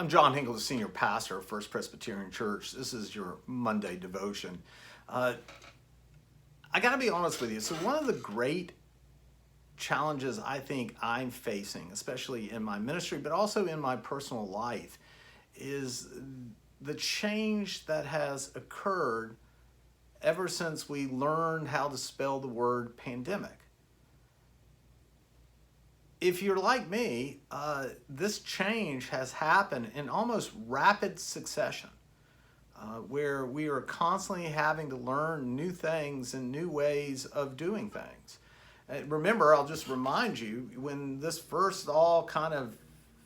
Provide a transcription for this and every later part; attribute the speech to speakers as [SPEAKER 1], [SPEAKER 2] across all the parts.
[SPEAKER 1] I'm John Hinkle, the senior pastor of First Presbyterian Church. This is your Monday devotion. I got to be honest with you. So one of the great challenges I think I'm facing, especially in my ministry, but also in my personal life, is the change that has occurred ever since we learned how to spell the word pandemic. If you're like me, this change has happened in almost rapid succession, where we are constantly having to learn new things and new ways of doing things. Remember, I'll just remind you, when this first all kind of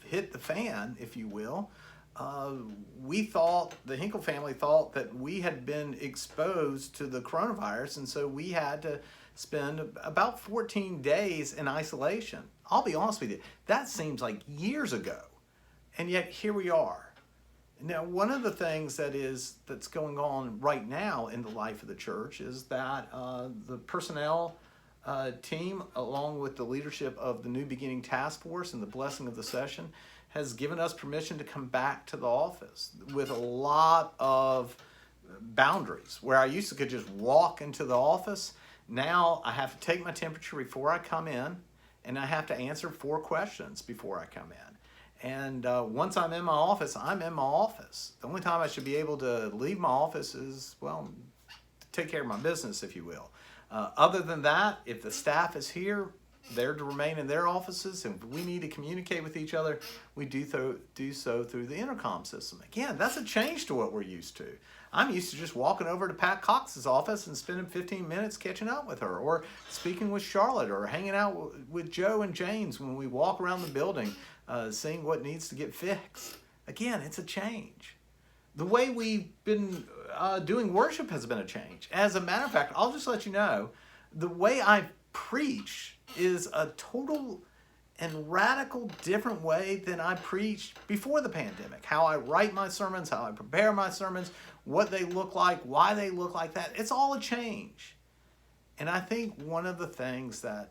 [SPEAKER 1] hit the fan, if you will, the Hinkle family thought that we had been exposed to the coronavirus, and so we had to spend about 14 days in isolation. I'll be honest with you, that seems like years ago, and yet here we are. Now, one of the things that's going on right now in the life of the church is that the personnel team, along with the leadership of the New Beginning Task Force and the blessing of the session, has given us permission to come back to the office with a lot of boundaries. Where I used to could just walk into the office, now I have to take my temperature before I come in, and I have to answer 4 questions before I come in. And once I'm in my office, I'm in my office. The only time I should be able to leave my office is, well, to take care of my business, if you will. Other than that, if the staff is here, they're to remain in their offices, and if we need to communicate with each other, we do so through the intercom system. Again, that's a change to what we're used to. I'm used to just walking over to Pat Cox's office and spending 15 minutes catching up with her, or speaking with Charlotte, or hanging out with Joe and James when we walk around the building, seeing what needs to get fixed. Again, it's a change. The way we've been doing worship has been a change. As a matter of fact, I'll just let you know, the way I preach is a total and radical different way than I preached before the pandemic. How I write my sermons, how I prepare my sermons, what they look like, why they look like that. It's all a change. And I think one of the things that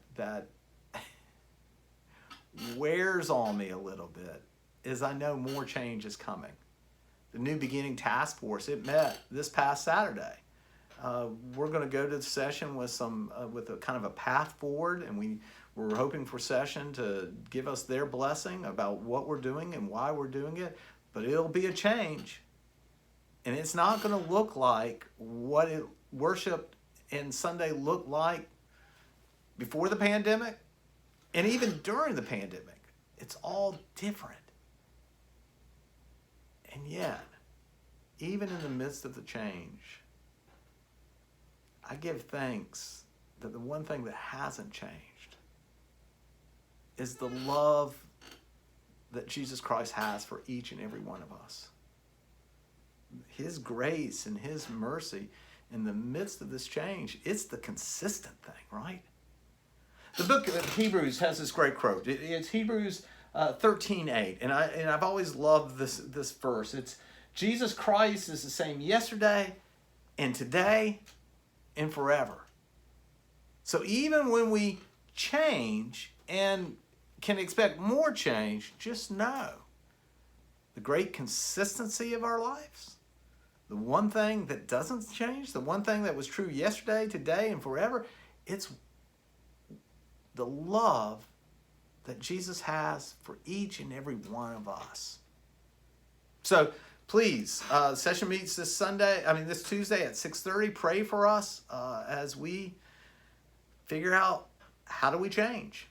[SPEAKER 1] wears on me a little bit is I know more change is coming. The New Beginning Task Force, it met this past Saturday. We're going to go to the session with a kind of a path forward, and we're hoping for session to give us their blessing about what we're doing and why we're doing it. But it'll be a change, and it's not going to look like what worship and Sunday looked like before the pandemic, and even during the pandemic. It's all different. And yet, even in the midst of the change, I give thanks that the one thing that hasn't changed is the love that Jesus Christ has for each and every one of us. His grace and His mercy in the midst of this change, it's the consistent thing, right? The book of Hebrews has this great quote. It's Hebrews 13:8, and I've always loved this verse. It's Jesus Christ is the same yesterday and today and forever. So even when we change and can expect more change, just know the great consistency of our lives, the one thing that doesn't change, the one thing that was true yesterday, today, and forever, it's the love that Jesus has for each and every one of us. So please, session meets this Tuesday at 6:30. Pray for us as we figure out how do we change.